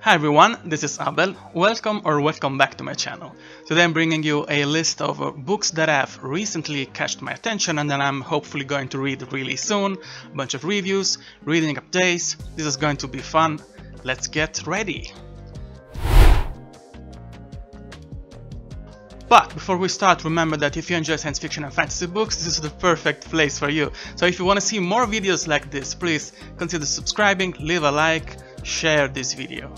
Hi everyone, this is Abel. Welcome back to my channel. Today I'm bringing you a list of books that have recently catched my attention and that I'm hopefully going to read really soon. A bunch of reviews, reading updates. This is going to be fun. Let's get ready. But before we start, remember that if you enjoy science fiction and fantasy books, this is the perfect place for you. So if you want to see more videos like this, please consider subscribing, leave a like, share this video.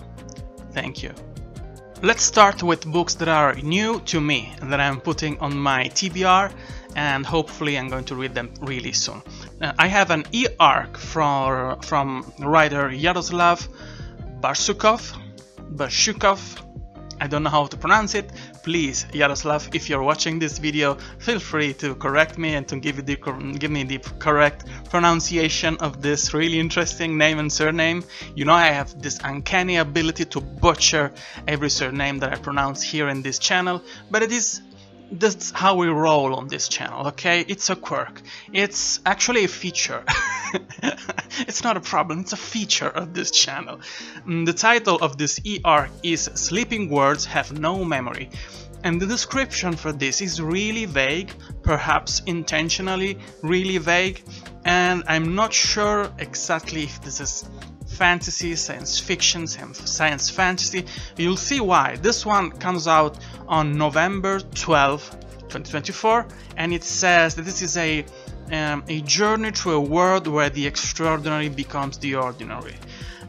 Thank you. Let's start with books that are new to me and that I'm putting on my TBR, and hopefully I'm going to read them really soon. I have an e-arc from writer Yaroslav Barsukov. I don't know how to pronounce it. Please, Yaroslav, if you're watching this video, feel free to correct me and to give me the correct pronunciation of this really interesting name and surname. You know, I have this uncanny ability to butcher every surname that I pronounce here in this channel, but that's how we roll on this channel, okay? It's a quirk. It's actually a feature. It's not a problem, it's a feature of this channel. The title of this e-arc is Sleeping Words Have No Memory. And the description for this is really vague, perhaps intentionally really vague, and I'm not sure exactly if this is fantasy, science fiction, science fantasy. You'll see why. This one comes out on November 12, 2024, and it says that this is a journey through a world where the extraordinary becomes the ordinary,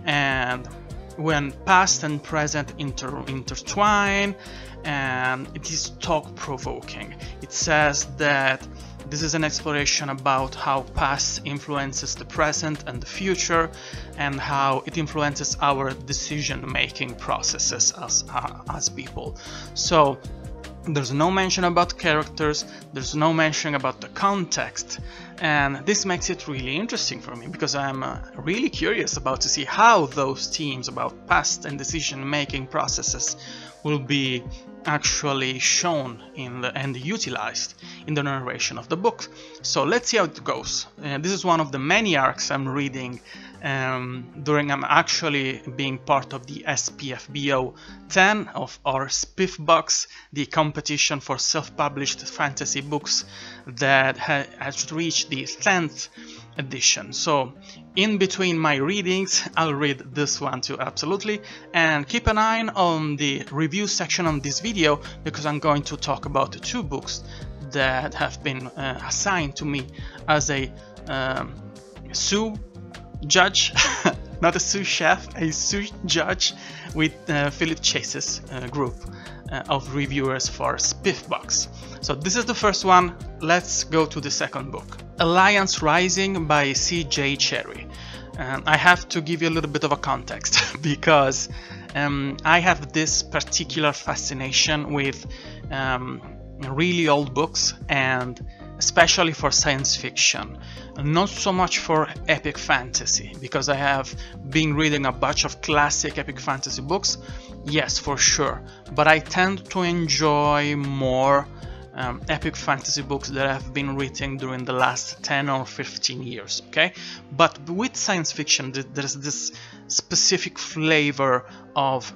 and when past and present intertwine, and it is thought-provoking. It says that this is an exploration about how past influences the present and the future, and how it influences our decision-making processes as people. So there's no mention about characters, there's no mention about the context, and this makes it really interesting for me because I'm really curious about to see how those themes about past and decision-making processes will be actually shown and utilized in the narration of the book. So let's see how it goes. This is one of the many arcs I'm reading during I'm actually being part of the SPFBO 10 of our SPIFBox, the competition for self-published fantasy books that has reached the 10th edition. So in between my readings, I'll read this one too, absolutely, and keep an eye on the review section on this video because I'm going to talk about the two books that have been assigned to me as a sous judge, not a sous chef, a sous judge with Philip Chase's group of reviewers for SPIFBox. So this is the first one. Let's go to the second book, Alliance Rising by C.J. Cherryh. I have to give you a little bit of a context because I have this particular fascination with really old books, and especially for science fiction, not so much for epic fantasy, because I have been reading a bunch of classic epic fantasy books, yes, for sure, but I tend to enjoy more epic fantasy books that have been written during the last 10 or 15 years, okay? But with science fiction, there's this specific flavor of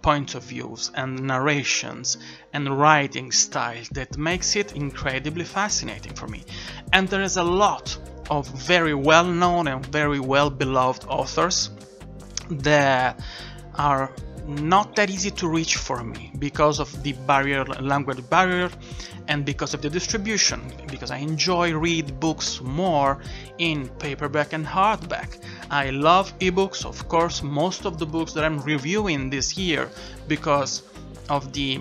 point of views and narrations and writing style that makes it incredibly fascinating for me. And there is a lot of very well-known and very well-beloved authors that are not that easy to reach for me because of the language barrier and because of the distribution, because I enjoy read books more in paperback and hardback. I love ebooks, of course, most of the books that I'm reviewing this year because of the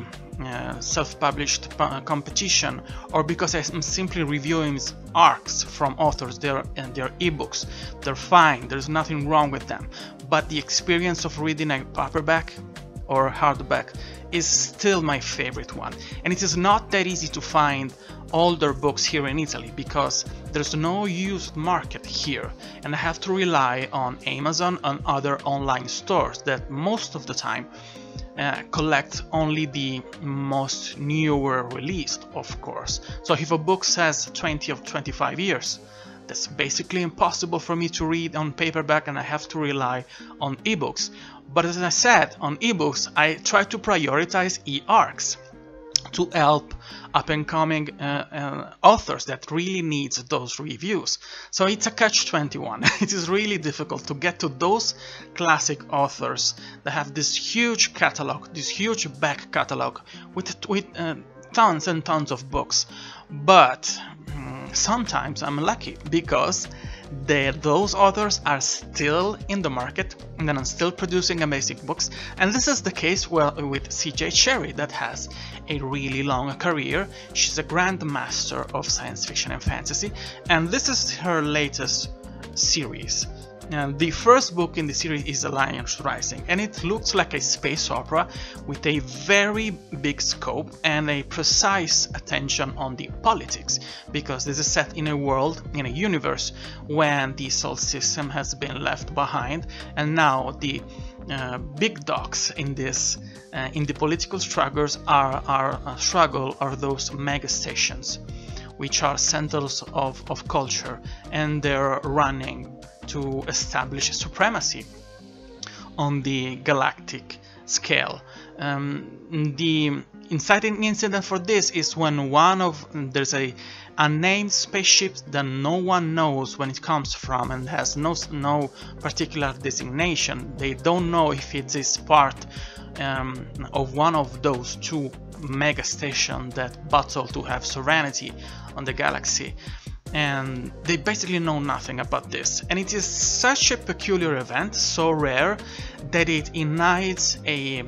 self-published competition, or because I'm simply reviewing arcs from authors. They're ebooks. They're fine, there's nothing wrong with them, but the experience of reading a paperback or hardback is still my favorite one. And it is not that easy to find older books here in Italy because there's no used market here, and I have to rely on Amazon and other online stores that most of the time collect only the most newer released, of course. So if a book says 20 or 25 years, that's basically impossible for me to read on paperback, and I have to rely on ebooks. But as I said, on ebooks I try to prioritize e-arcs to help up-and-coming authors that really needs those reviews. So it's a catch-21. It is really difficult to get to those classic authors that have this huge catalog, this huge back catalog with tons and tons of books. But sometimes I'm lucky because those authors are still in the market and then I'm still producing amazing books, and this is the case with CJ Cherryh, that has a really long career. She's a grandmaster of science fiction and fantasy, and this is her latest series. The first book in the series is Alliance Rising, and it looks like a space opera with a very big scope and a precise attention on the politics, because this is set in a world, in a universe, when the Sol system has been left behind, and now the big dogs in this in the political struggles are those mega stations, which are centers of culture, and they're running to establish supremacy on the galactic scale. The inciting incident for this is when there's a unnamed spaceship that no one knows when it comes from and has no particular designation. They don't know if it is part of one of those two mega stations that battle to have sovereignty on the galaxy. And they basically know nothing about this, and it is such a peculiar event, so rare, that it ignites a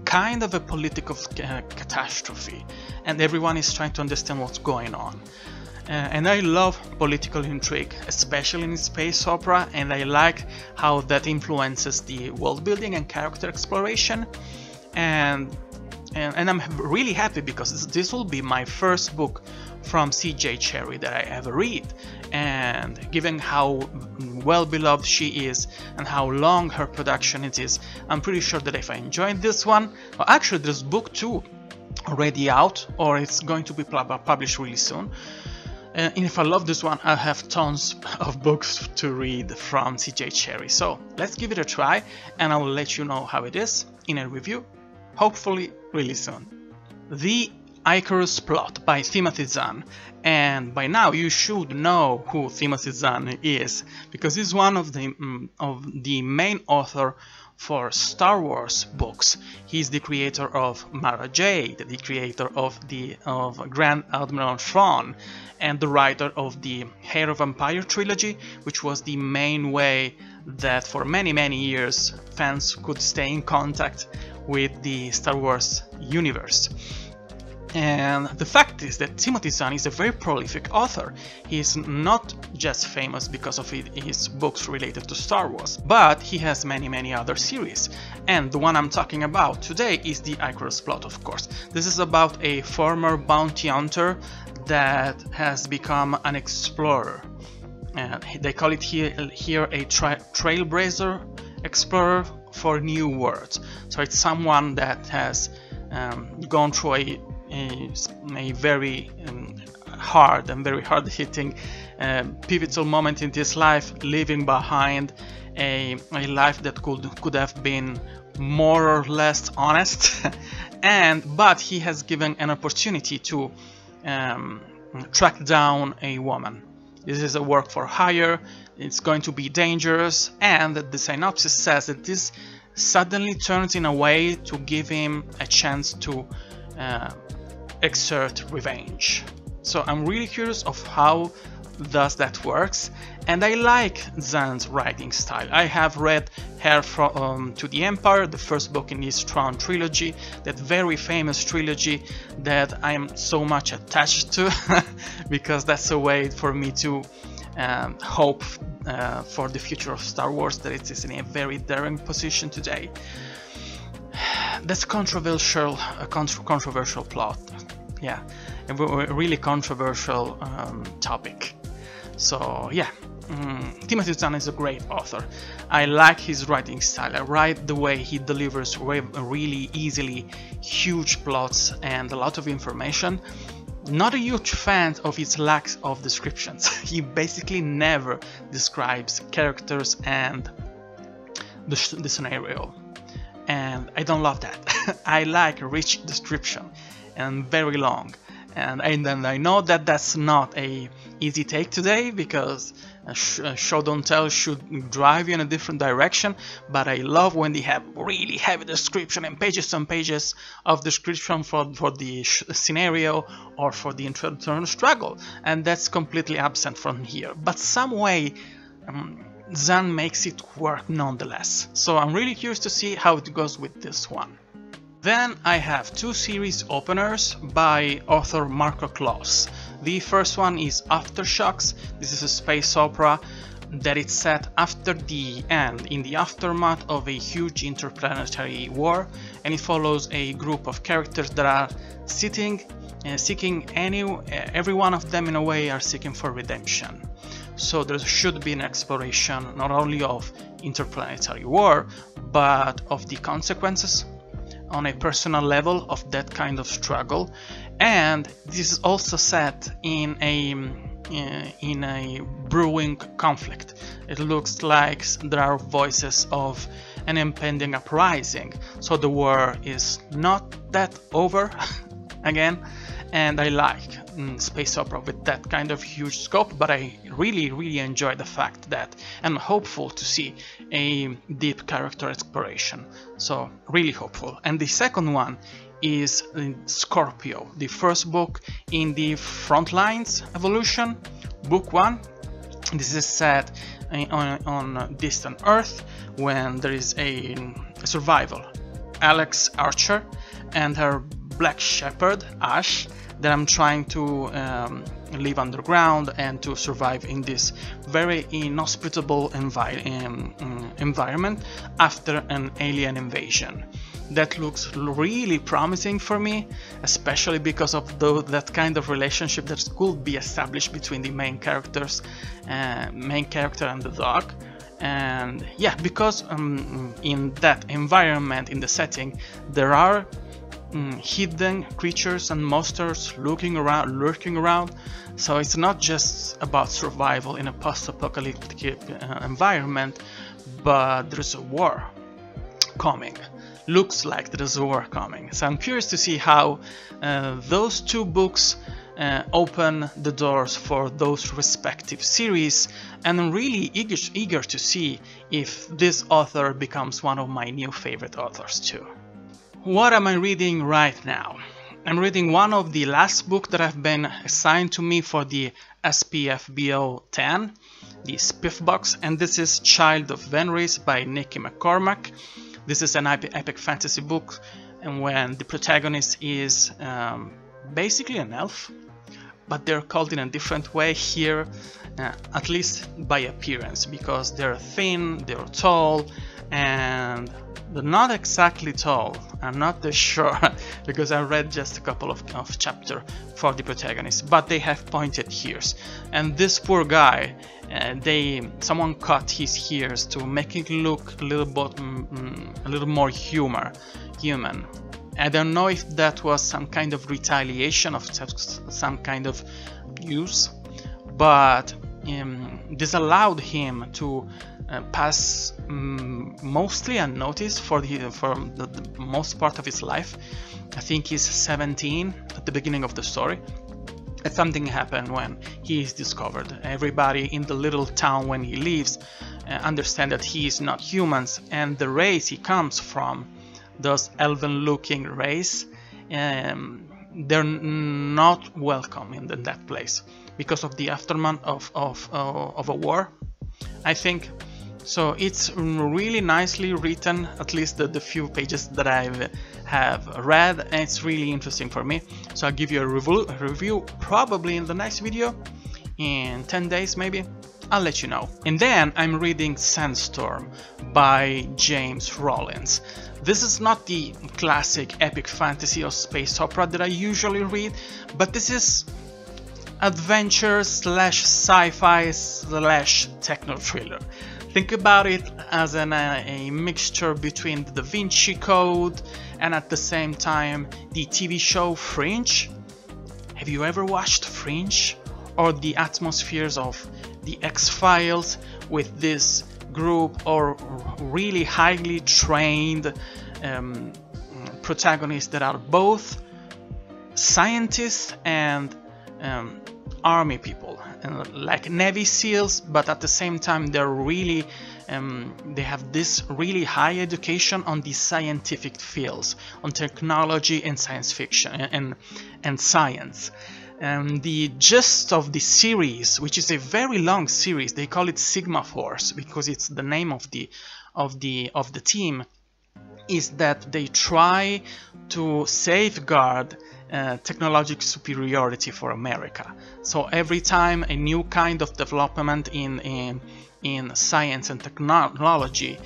kind of a political catastrophe, and everyone is trying to understand what's going on. And I love political intrigue, especially in space opera, and I like how that influences the world building and character exploration. And I'm really happy because this will be my first book from CJ Cherryh that I ever read, and given how well beloved she is and how long her production it is, I'm pretty sure that if I enjoyed this one, well, actually there's book 2 already out, or it's going to be published really soon, and if I love this one, I'll have tons of books to read from CJ Cherryh. So let's give it a try, and I'll let you know how it is in a review, hopefully really soon. The Icarus plot by Timothy Zahn, and by now you should know who Timothy Zahn is, because he's one of the main author for Star Wars books. He's the creator of Mara Jade, the creator of Grand Admiral Swan, and the writer of the Heir of Empire trilogy, which was the main way that for many years fans could stay in contact with the Star Wars universe. And the fact is that Timothy Zahn is a very prolific author. He's not just famous because of his books related to Star Wars, but he has many other series. And the one I'm talking about today is the Icarus plot, of course. This is about a former bounty hunter that has become an explorer. They call it here a trailblazer explorer for new worlds. So it's someone that has gone through a very hard and very hard-hitting pivotal moment in his life, leaving behind a life that could have been more or less honest, but he has given an opportunity to track down a woman. This is a work for hire, it's going to be dangerous, and the synopsis says that this suddenly turns in a way to give him a chance to exert revenge. So I'm really curious of how does that works, and I like Zahn's writing style. I have read Heir to the Empire, the first book in his Tron trilogy, that very famous trilogy that I am so much attached to because that's a way for me to hope for the future of Star Wars, that it is in a very daring position today. That's a controversial plot. Yeah, a really controversial topic. So yeah, Timothy Zahn is a great author. I like his writing style. I like the way he delivers really easily huge plots and a lot of information. not a huge fan of his lack of descriptions. He basically never describes characters and the scenario, and I don't love that. I like rich description and very long, and I know that that's not a easy take today, because show don't tell should drive you in a different direction, but I love when they have really heavy description and pages of description for the scenario or for the internal struggle, and that's completely absent from here. But some way Zahn makes it work nonetheless, so I'm really curious to see how it goes with this one. Then I have two series openers by author Marko Kloos. The first one is Aftershocks. This is a space opera that is set after the end, in the aftermath of a huge interplanetary war, and it follows a group of characters that are seeking every one of them in a way are seeking for redemption. So there should be an exploration not only of interplanetary war, but of the consequences on a personal level of that kind of struggle. And this is also set in a brewing conflict. It looks like there are voices of an impending uprising, so the war is not that over again. And I like space opera with that kind of huge scope, but I really enjoy the fact that I'm hopeful to see a deep character exploration, so really hopeful. And the second one is Scorpio, the first book in the Frontlines evolution, book 1. This is set on distant Earth when there is a survival, Alex Archer and her black shepherd Ash, that I'm trying to live underground and to survive in this very inhospitable environment after an alien invasion. That looks really promising for me, especially because of that kind of relationship that could be established between the main character and the dog. And yeah, because in that environment, in the setting, there are hidden creatures and monsters lurking around, so it's not just about survival in a post-apocalyptic environment, but there's a war coming. Looks like there's a war coming, so I'm curious to see how those two books open the doors for those respective series, and I'm really eager to see if this author becomes one of my new favorite authors too. What am I reading right now? I'm reading one of the last books that have been assigned to me for the SPFBO 10, the Spiff box, and this is Child of Vanris by Nikki McCormack. This is an epic fantasy book, and when the protagonist is basically an elf, but they're called in a different way here, at least by appearance, because they're thin, they're tall, and they're not exactly tall. I'm not sure because I read just a couple of chapters for the protagonist, but they have pointed ears. And this poor guy, someone cut his ears to make it look a little more human. I don't know if that was some kind of retaliation of some kind of abuse, but this allowed him to pass mostly unnoticed for the most part of his life. I think he's 17 at the beginning of the story. And something happened when he is discovered. Everybody in the little town when he leaves understand that he is not humans, and the race he comes from, those elven-looking race, they're not welcome in that place because of the aftermath of a war, I think. So it's really nicely written, at least the few pages that I have read, and it's really interesting for me. So I'll give you a review probably in the next video, in 10 days maybe. I'll let you know. And then I'm reading Sandstorm by James Rollins. This is not the classic epic fantasy or space opera that I usually read, but this is adventure slash sci-fi slash techno thriller. Think about it as a mixture between the Da Vinci Code and at the same time the TV show Fringe. Have you ever watched Fringe or the atmospheres of the X-Files with this group or really highly trained protagonists that are both scientists and army people, like Navy SEALs, but at the same time they're really they have this really high education on the scientific fields, on technology and science fiction and science. The gist of the series, which is a very long series, they call it Sigma Force because it's the name of the team, is that they try to safeguard technological superiority for America. So every time a new kind of development in science and technology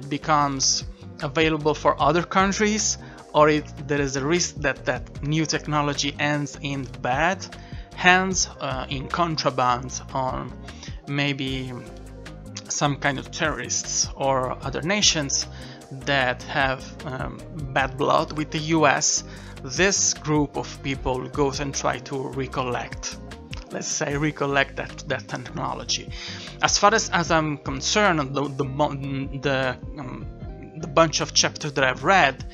becomes available for other countries, or there is a risk that that new technology ends in bad hands, in contraband, on maybe some kind of terrorists or other nations that have bad blood with the US, this group of people goes and try to recollect, let's say, that technology. As far as I'm concerned, the bunch of chapters that I've read,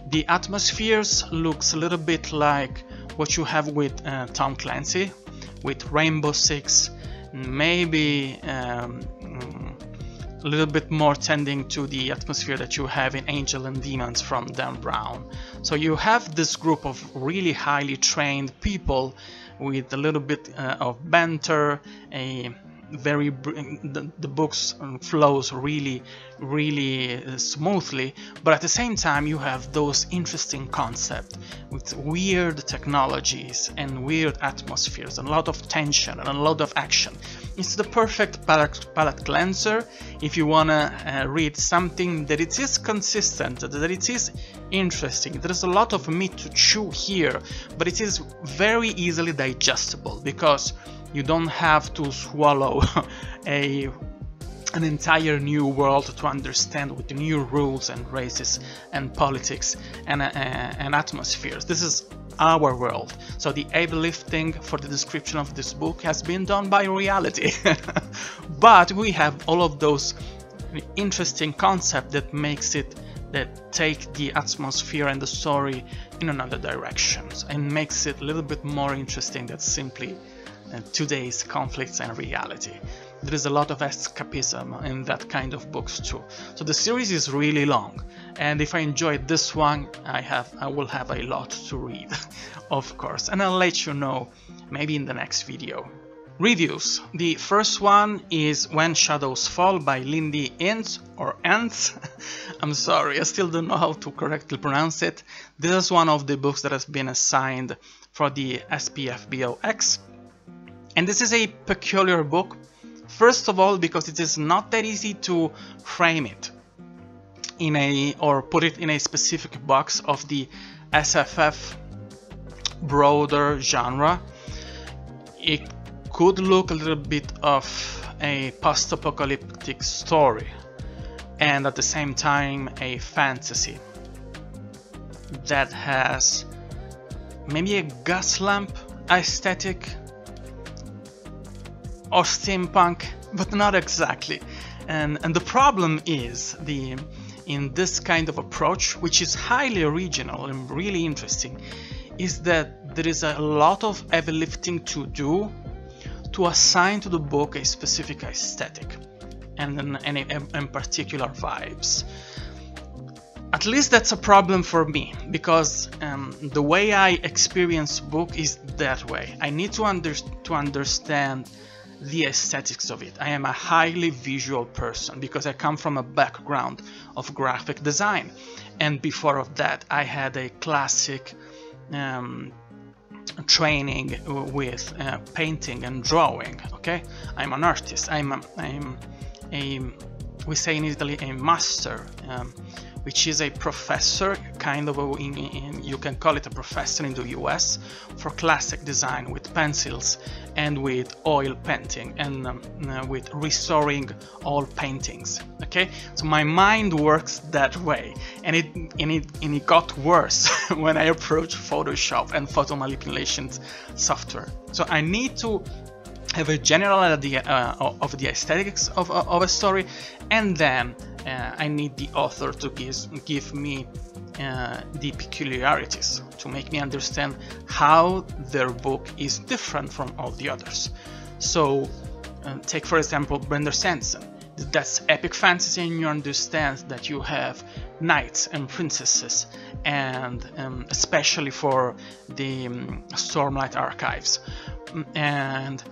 the atmospheres looks a little bit like what you have with Tom Clancy, with Rainbow Six, maybe a little bit more tending to the atmosphere that you have in Angel and Demons from Dan Brown. So you have this group of really highly trained people with a little bit of banter, the books flows really smoothly, but at the same time you have those interesting concepts with weird technologies and weird atmospheres, and a lot of tension and a lot of action. It's the perfect palate cleanser if you wanna read something that it is consistent, that it is interesting. There is a lot of meat to chew here, but it is very easily digestible because you don't have to swallow an entire new world to understand with the new rules and races and politics and atmospheres. This is our world. So the heavy lifting for the description of this book has been done by reality. But we have all of those interesting concepts that take the atmosphere and the story in another direction and makes it a little bit more interesting than simply today's conflicts and reality. There is a lot of escapism in that kind of books too. So the series is really long, and if I enjoyed this one, I will have a lot to read, of course, and I'll let you know maybe in the next video. Reviews. The first one is When Shadows Fall by Lindy Enns, or Enns. I'm sorry, I still don't know how to correctly pronounce it. This is one of the books that has been assigned for the SPFBOX. And this is a peculiar book, first of all because it is not that easy to frame it or put it in a specific box of the SFF broader genre. It could look a little bit of a post-apocalyptic story and at the same time a fantasy that has maybe a gas lamp aesthetic or steampunk, but not exactly. And the problem is in this kind of approach, which is highly original and really interesting, is that there is a lot of heavy lifting to do to assign to the book a specific aesthetic and particular vibes. At least that's a problem for me, because the way I experience book is that way. I need to understand the aesthetics of it. I am a highly visual person because I come from a background of graphic design, and before of that I had a classic training with painting and drawing. Okay, I'm an artist. I'm we say in Italy a master which is a professor, kind of you can call it a professor in the US for classic design with pencils and with oil painting and with restoring all paintings. Okay, so my mind works that way, and it got worse when I approached Photoshop and photo manipulation software. So I need to have a general idea of the aesthetics of a story, and then I need the author to give me the peculiarities to make me understand how their book is different from all the others. So take for example Brenda Sanderson. That's epic fantasy, and you understand that you have knights and princesses, and especially for the Stormlight archives, and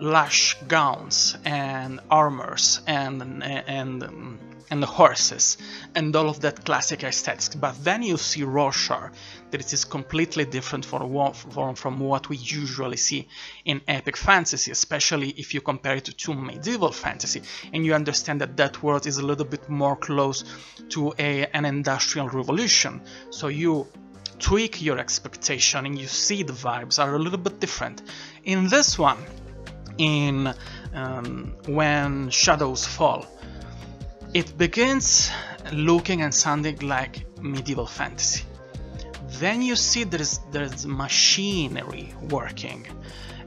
lush gowns and armors and horses and all of that classic aesthetics. But then you see Rorschach, that it is completely different from what we usually see in epic fantasy, especially if you compare it to medieval fantasy, and you understand that that world is a little bit more close to an industrial revolution. So you tweak your expectation and you see the vibes are a little bit different. In this one, in When Shadows Fall, it begins looking and sounding like medieval fantasy. Then you see there's machinery working,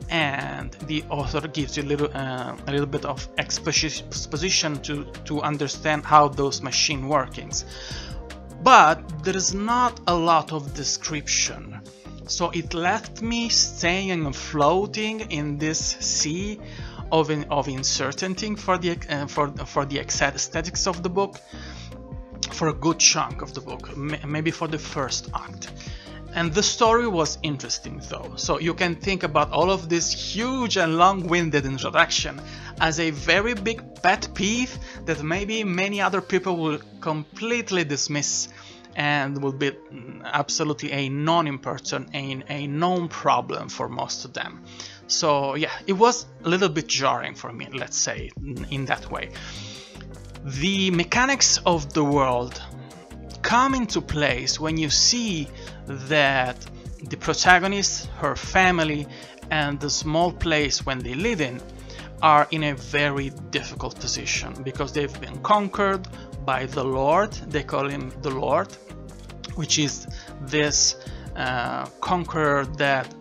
and the author gives you a little bit of exposition to understand how those machine workings. But there is not a lot of description, so it left me staying and floating in this sea of uncertainty for the aesthetics of the book for a good chunk of the book, maybe for the first act. And the story was interesting though, so you can think about all of this huge and long-winded introduction as a very big pet peeve that maybe many other people will completely dismiss and will be absolutely a non-important and a known problem for most of them. So yeah, it was a little bit jarring for me, let's say, in that way. The mechanics of the world come into place when you see that the protagonist, her family, and the small place when they live in are in a very difficult position because they've been conquered by the Lord. They call him the Lord, which is this conqueror that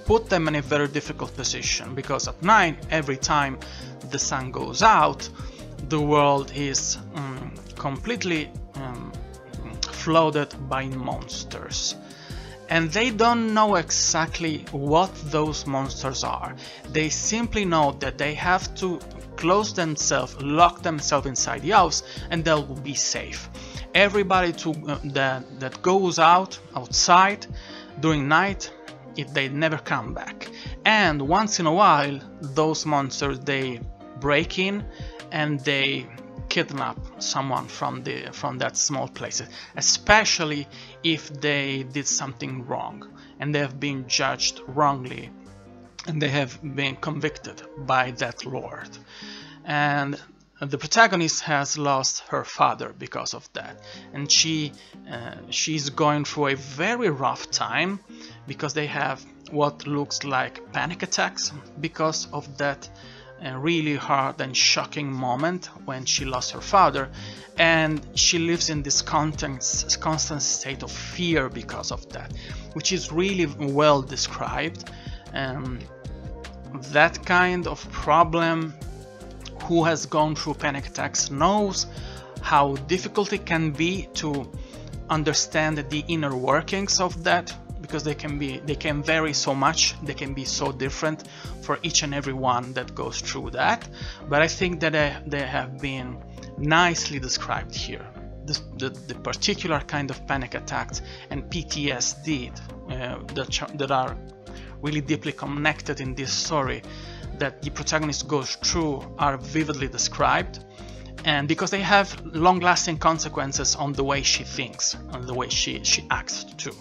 put them in a very difficult position, because at night, every time the sun goes out, the world is completely flooded by monsters, and they don't know exactly what those monsters are. They simply know that they have to close themselves, lock themselves inside the house, and they'll be safe. Everybody that goes outside during night, they never come back. And once in a while, those monsters, they break in and they kidnap someone from that small place, especially if they did something wrong and they have been judged wrongly and they have been convicted by that lord. And the protagonist has lost her father because of that, and she's going through a very rough time because they have what looks like panic attacks because of that really hard and shocking moment when she lost her father, and she lives in this constant state of fear because of that, which is really well described. That kind of problem, who has gone through panic attacks knows how difficult it can be to understand the inner workings of that, because they can vary so much, they can be so different for each and every one that goes through that. But I think that they have been nicely described here. The particular kind of panic attacks and PTSD that are really deeply connected in this story that the protagonist goes through are vividly described, and because they have long-lasting consequences on the way she thinks, on the way she acts too.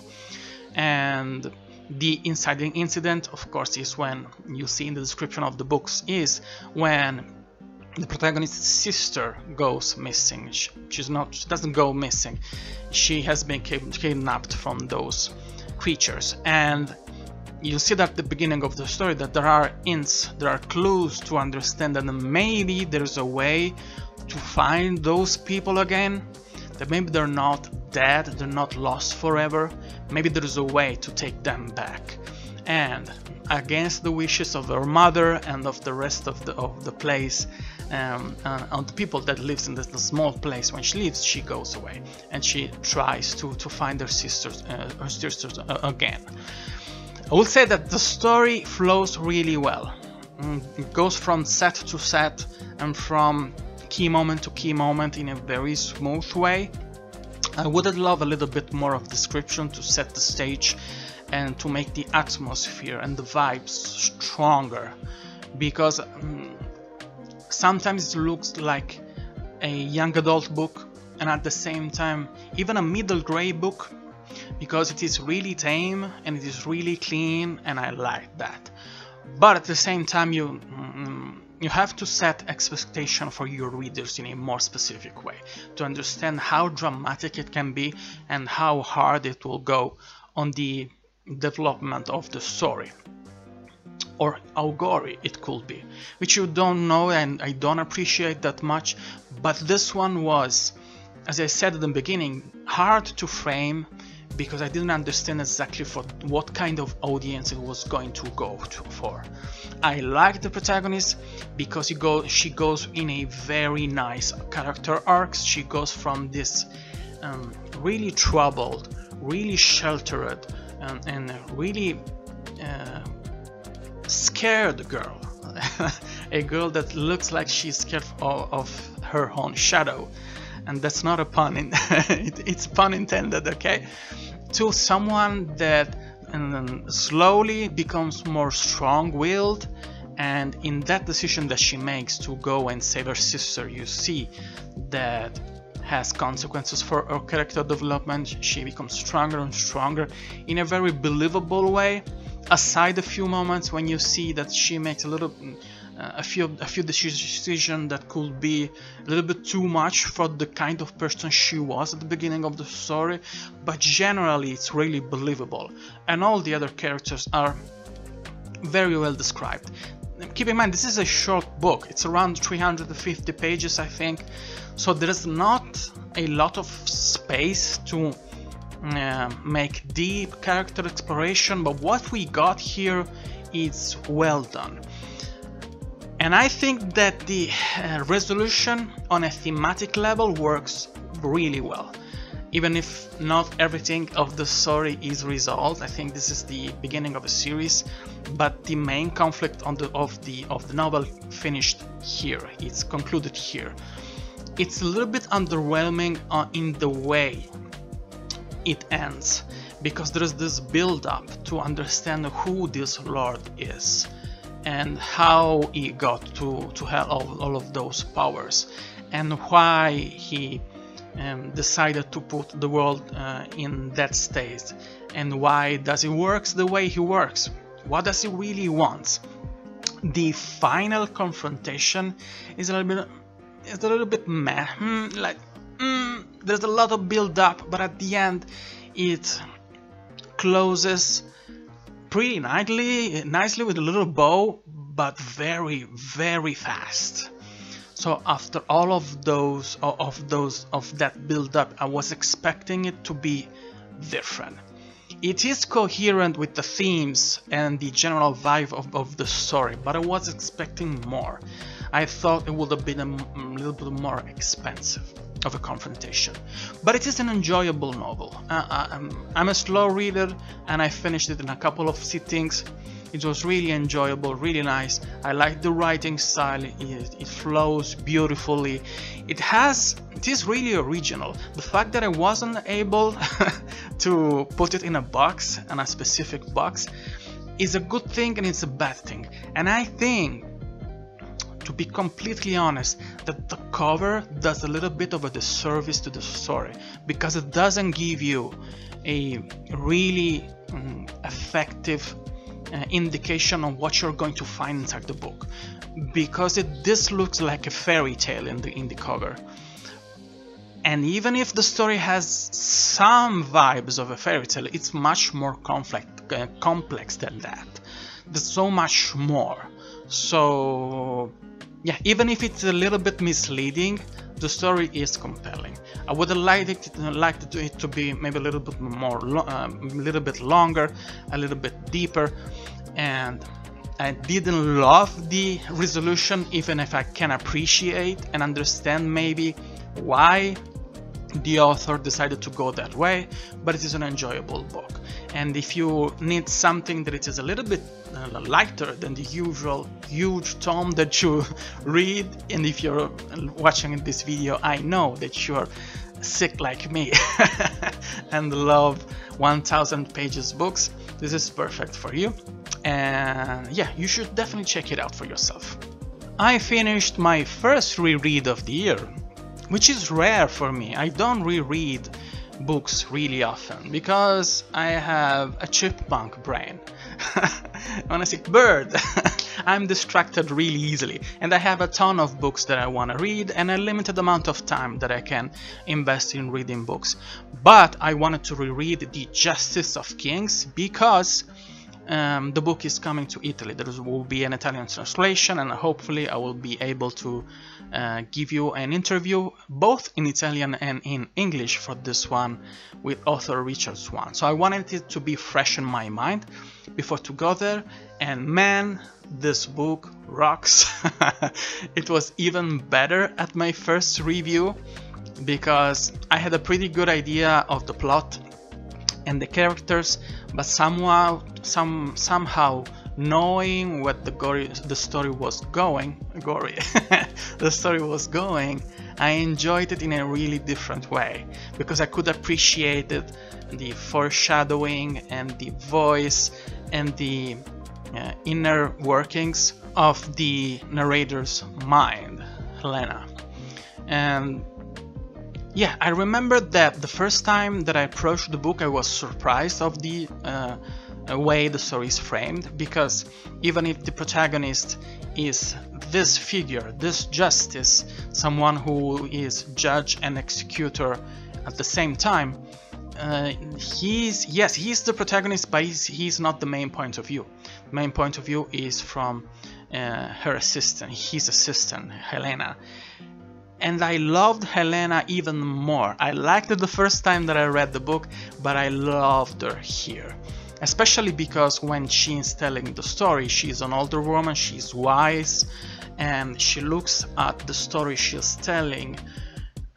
And the inciting incident, of course, is when you see in the description of the books, is when the protagonist's sister goes missing. She doesn't go missing. She has been kidnapped from those creatures, and you see that at the beginning of the story that there are hints, there are clues to understand that maybe there's a way to find those people again, that maybe they're not dead, they're not lost forever, maybe there's a way to take them back. And against the wishes of her mother and of the rest of the place, on the people that lives in this small place, when she leaves, she goes away and she tries to find her sisters again. I will say that the story flows really well. It goes from set to set and from key moment to key moment in a very smooth way. I would have loved a little bit more of description to set the stage and to make the atmosphere and the vibes stronger, because sometimes it looks like a young adult book and at the same time even a middle grade book, because it is really tame and it is really clean, and I like that. But at the same time you have to set expectation for your readers in a more specific way to understand how dramatic it can be and how hard it will go on the development of the story, or how gory it could be, which you don't know and I don't appreciate that much. But this one was, as I said at the beginning, hard to frame, because I didn't understand exactly for what kind of audience it was going to go for. I like the protagonist because she goes in a very nice character arcs. She goes from this really troubled, really sheltered, and really scared girl, a girl that looks like she's scared of her own shadow, and that's not a pun, it's pun intended, okay, to someone that slowly becomes more strong-willed, and in that decision that she makes to go and save her sister, you see that has consequences for her character development. She becomes stronger and stronger in a very believable way, aside a few moments when you see that she makes a few decisions that could be a little bit too much for the kind of person she was at the beginning of the story. But generally it's really believable, and all the other characters are very well described. Keep in mind, this is a short book, it's around 350 pages I think, so there's not a lot of space to make deep character exploration, but what we got here is well done. And I think that the resolution on a thematic level works really well. Even if not everything of the story is resolved, I think this is the beginning of a series, but the main conflict of the novel finished here, it's concluded here. It's a little bit underwhelming in the way it ends, because there is this build-up to understand who this Lord is and how he got to have all of those powers, and why he decided to put the world in that state, and why does he works the way he works, what does he really want. The final confrontation is a little bit meh, there's a lot of build up, but at the end it closes pretty nicely with a little bow, but very, very fast. So after all of that build up, I was expecting it to be different. It is coherent with the themes and the general vibe of the story, but I was expecting more. I thought it would have been a little bit more expensive of a confrontation, but it is an enjoyable novel. I'm a slow reader and I finished it in a couple of sittings. It was really enjoyable, really nice. I like the writing style, it flows beautifully. It is really original. The fact that I wasn't able to put it in a box, in a specific box, is a good thing and it's a bad thing. And I think, to be completely honest, that the cover does a little bit of a disservice to the story, because it doesn't give you a really effective indication on what you're going to find inside the book, because this looks like a fairy tale in the cover. And even if the story has some vibes of a fairy tale, it's much more complex than that. There's so much more. So yeah, even if it's a little bit misleading, the story is compelling. I would have liked it to be maybe a little bit more, a little bit longer, a little bit deeper, and I didn't love the resolution, even if I can appreciate and understand maybe why the author decided to go that way, but it is an enjoyable book. And if you need something that it is a little bit lighter than the usual huge tome that you read, and if you're watching this video, I know that you're sick like me and love 1000 pages books, this is perfect for you. And yeah, you should definitely check it out for yourself. I finished my first reread of the year, which is rare for me. I don't reread books really often because I have a chipmunk brain. When I say bird, I'm distracted really easily, and I have a ton of books that I want to read and a limited amount of time that I can invest in reading books. But I wanted to reread The Justice of Kings because the book is coming to Italy. There will be an Italian translation, and hopefully I will be able to give you an interview both in Italian and in English for this one with author Richard Swan. So I wanted it to be fresh in my mind before to go there, and man, this book rocks. It was even better at my first review because I had a pretty good idea of the plot and the characters, but somehow knowing what the story was going, I enjoyed it in a really different way because I could appreciate it, the foreshadowing and the voice and the inner workings of the narrator's mind, Helena. And yeah, I remember that the first time that I approached the book, I was surprised of the way the story is framed, because even if the protagonist is this figure, this justice, someone who is judge and executor at the same time, he's the protagonist, but he's not the main point of view. The main point of view is from her assistant, his assistant, Helena. And I loved Helena even more. I liked it the first time that I read the book, but I loved her here. Especially because when she's telling the story, she's an older woman, she's wise, and she looks at the story she's telling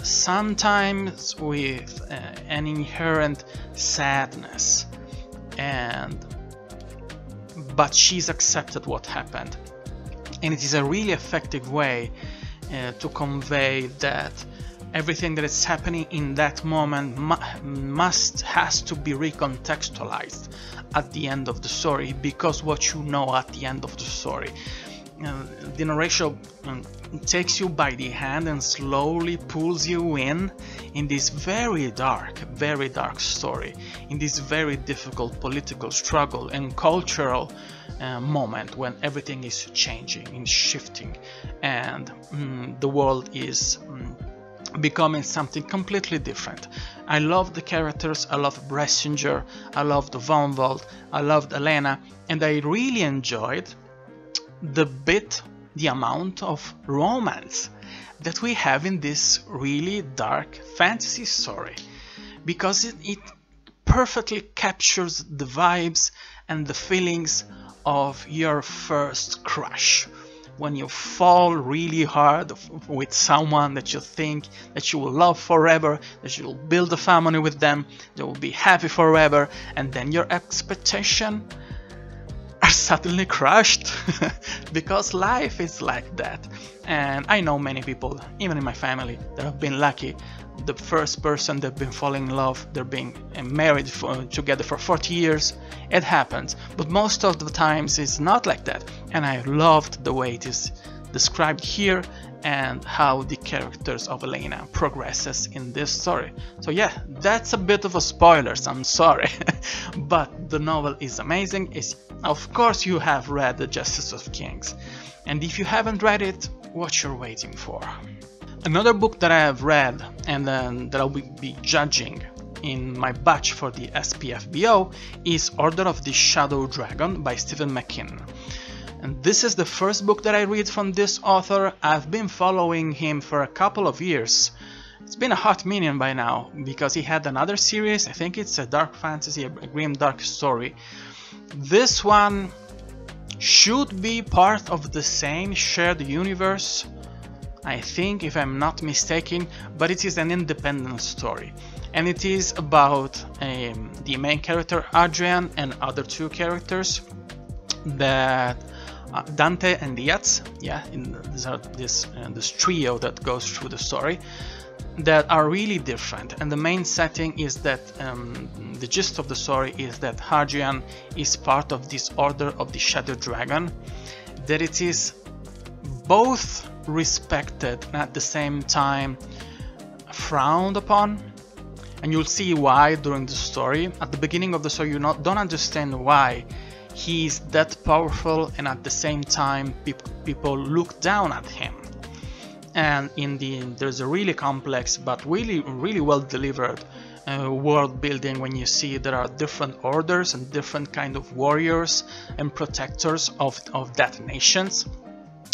sometimes with an inherent sadness, but she's accepted what happened. And it is a really effective way to convey that everything that is happening in that moment has to be recontextualized at the end of the story, because what you know at the end of the story, the narration takes you by the hand and slowly pulls you in this very dark story, in this very difficult political struggle and cultural moment when everything is changing and shifting, and the world is becoming something completely different. I love the characters, I love Bressinger, I loved Von Wald, I loved Elena, and I really enjoyed the amount of romance that we have in this really dark fantasy story, because it perfectly captures the vibes and the feelings of your first crush, when you fall really hard with someone that you think that you will love forever, that you will build a family with them, that will be happy forever, and then your expectations are suddenly crushed because life is like that. And I know many people, even in my family, that have been lucky. The first person they've been falling in love, they're being married together for 40 years. It happens, but most of the times it's not like that. And I loved the way it is described here, and how the characters of Elena progresses in this story. So yeah, that's a bit of a spoilers, I'm sorry. But the novel is amazing. Of course you have read The Justice of Kings, and if you haven't read it, what you're waiting for. Another book that I have read and that I'll be judging in my batch for the SPFBO is Order of the Shadow Dragon by Stephen McKinnon. And this is the first book that I read from this author. I've been following him for a couple of years. It's been a hot minute by now, because he had another series, I think it's a dark fantasy, a grim dark story. This one should be part of the same shared universe, I think, if I'm not mistaken, but it is an independent story. And it is about the main character Adrian and other two characters that Dante and Diaz, yeah, this trio that goes through the story, that are really different. And the main setting is that the gist of the story is that Hadrian is part of this Order of the Shadow Dragon, that it is both respected and at the same time frowned upon. And you'll see why during the story. At the beginning of the story you don't understand why he's that powerful, and at the same time people look down at him. And there's a really complex but really well delivered world building when you see there are different orders and different kind of warriors and protectors of that nations.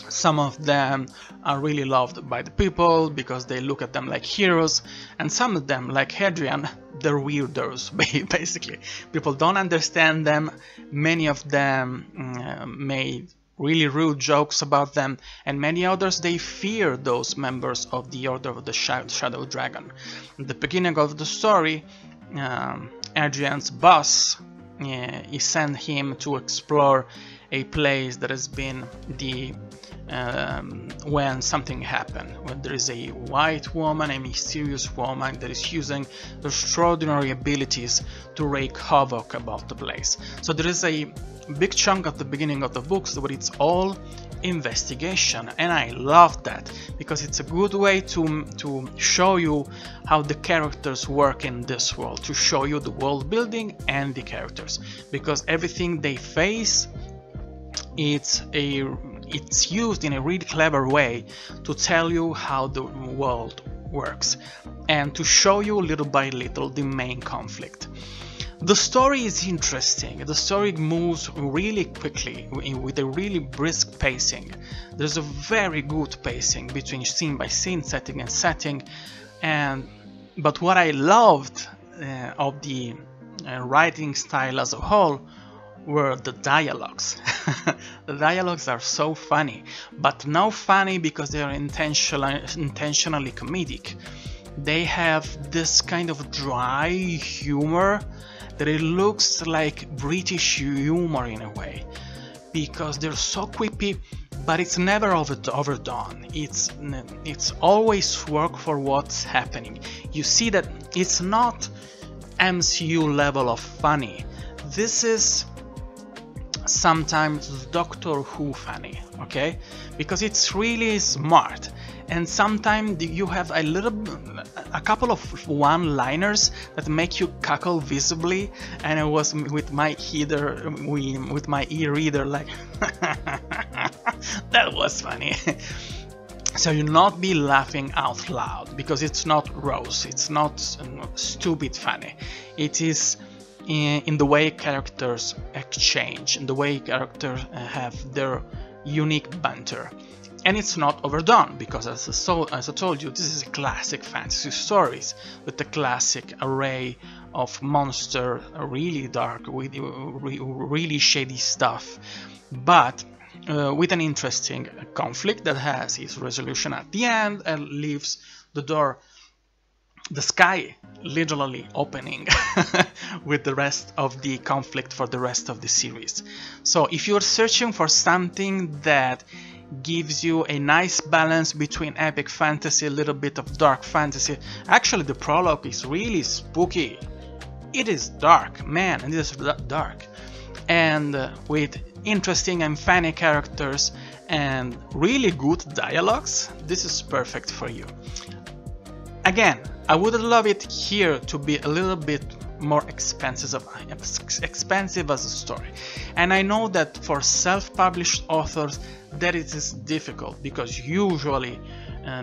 Some of them are really loved by the people because they look at them like heroes, and some of them, like Hadrian, they're weirdos. Basically, people don't understand them. Many of them made really rude jokes about them, and many others, they fear those members of the Order of the Shadow Dragon. At the beginning of the story, Adrian's boss he sent him to explore a place that has been when something happened, when there is a white woman, a mysterious woman that is using extraordinary abilities to wreak havoc about the place. So there is a big chunk at the beginning of the books where it's all investigation, and I love that because it's a good way to show you how the characters work in this world, to show you the world building and the characters, because everything they face, it's used in a really clever way to tell you how the world works and to show you little by little the main conflict. The story is interesting. The story moves really quickly with a really brisk pacing. There's a very good pacing between scene by scene, setting and setting. But what I loved of the writing style as a whole were the dialogues. The dialogues are so funny, but not funny because they are intentionally comedic. They have this kind of dry humor that it looks like British humor in a way, because they're so quippy, but it's never overdone. It's always work for what's happening. You see that it's not MCU level of funny. This is sometimes Doctor Who funny, okay? Because it's really smart, and sometimes you have a couple of one-liners that make you cackle visibly, and I was with my e-reader like that was funny. So you'll not be laughing out loud because it's not gross, it's not stupid funny. It is in the way characters exchange, in the way characters have their unique banter. And it's not overdone because, as I told you, this is a classic fantasy stories with a classic array of monster, really dark, really shady stuff, but with an interesting conflict that has its resolution at the end and leaves the sky literally opening with the rest of the conflict for the rest of the series. So if you're searching for something that gives you a nice balance between epic fantasy, a little bit of dark fantasy, actually the prologue is really spooky. It is dark, man, and it is dark, and with interesting and funny characters and really good dialogues, this is perfect for you. Again, I would love it here to be a little bit more expensive as a story, and I know that for self-published authors that it is difficult, because usually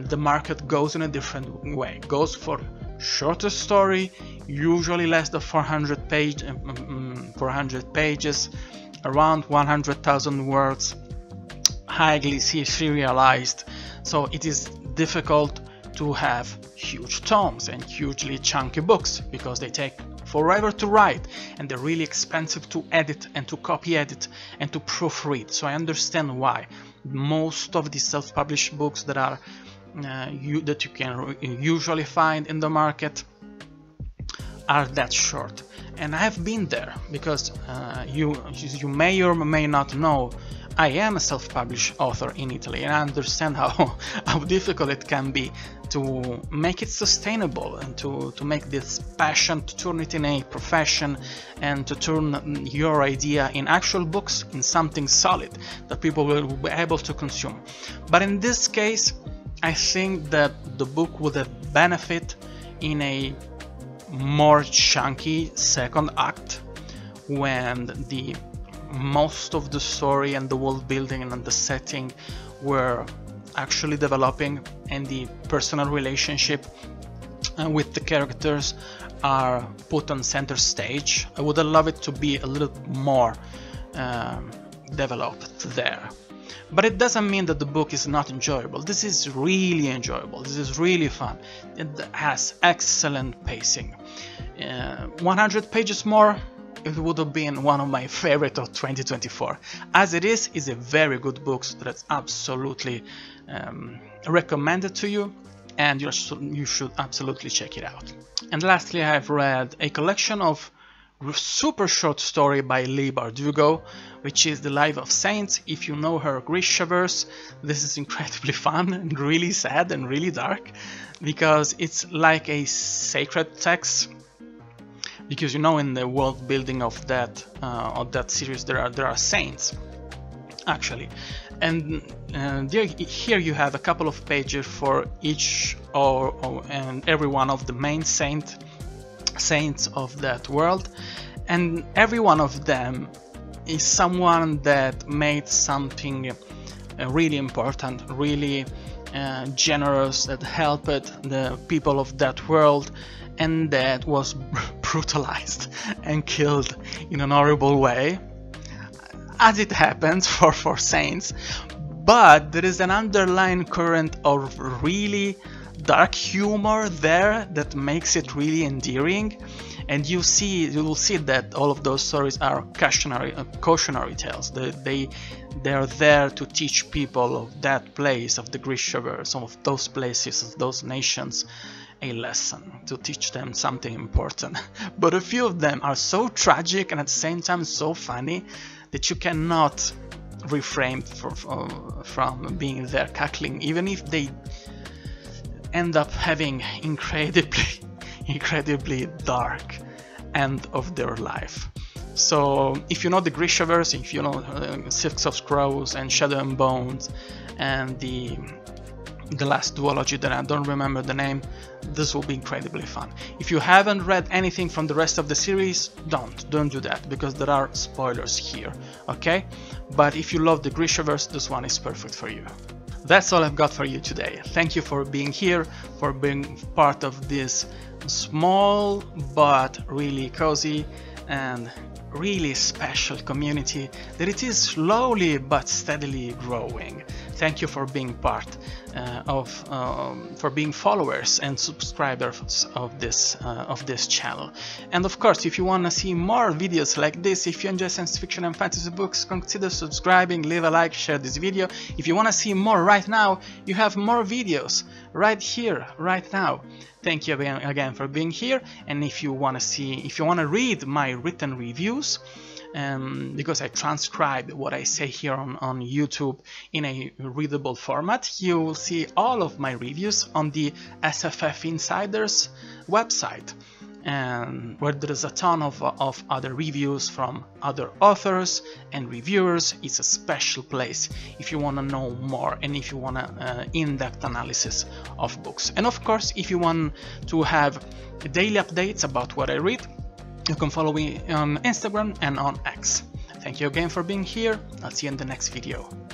the market goes in a different way, goes for shorter story, usually less than 400 pages, around 100,000 words, highly serialized, so it is difficult to have huge tomes and hugely chunky books, because they take forever to write and they're really expensive to edit and to copy edit and to proofread. So I understand why most of the self-published books that are that you can usually find in the market are that short. And I have been there, because you may or may not know, I am a self-published author in Italy, and I understand how difficult it can be to make it sustainable and to make this passion, to turn it in a profession, and to turn your idea in actual books, in something solid that people will be able to consume. But in this case, I think that the book would have benefit in a more chunky second act, when the most of the story and the world building and the setting were actually developing, and the personal relationship with the characters are put on center stage. I would love it to be a little more developed there. But it doesn't mean that the book is not enjoyable. This is really enjoyable. This is really fun. It has excellent pacing. 100 pages more, it would have been one of my favorite of 2024. As it is a very good book that's absolutely recommended to you, and you should absolutely check it out. And lastly, I have read a collection of super short story by Leigh Bardugo, which is The Life of Saints. If you know her Grishaverse, this is incredibly fun and really sad and really dark, because it's like a sacred text. Because you know, in the world building of that series, there are saints, actually, and here you have a couple of pages for each and every one of the main saints of that world, and every one of them is someone that made something really important, really generous, that helped the people of that world, and that was brutalized and killed in an horrible way, as it happens for saints. But there is an underlying current of really dark humor there that makes it really endearing, and you will see that all of those stories are cautionary tales. They're there to teach people of that place, of the Grishaverse, of those places, of those nations, a lesson, to teach them something important. But a few of them are so tragic and at the same time so funny that you cannot refrain from being there cackling, even if they end up having incredibly dark end of their life. So if you know the Grishaverse, if you know Six of Crows and Shadow and Bones and the last duology that I don't remember the name, this will be incredibly fun. If you haven't read anything from the rest of the series, don't do that, because there are spoilers here, okay? But if you love the Grishaverse, this one is perfect for you. That's all I've got for you today. Thank you for being here, for being part of this small but really cozy and really special community that it is slowly but steadily growing. Thank you for being part for being followers and subscribers of this channel. And of course, if you want to see more videos like this, if you enjoy science fiction and fantasy books, consider subscribing, leave a like, share this video. If you want to see more right now, you have more videos right here, right now. Thank you again for being here. And if you want to read my written reviews, because I transcribe what I say here on YouTube in a readable format, you will see all of my reviews on the SFF Insiders website. and where there is a ton of other reviews from other authors and reviewers. It's a special place if you want to know more and if you want in-depth analysis of books. And of course, if you want to have daily updates about what I read, you can follow me on Instagram and on X. Thank you again for being here. I'll see you in the next video.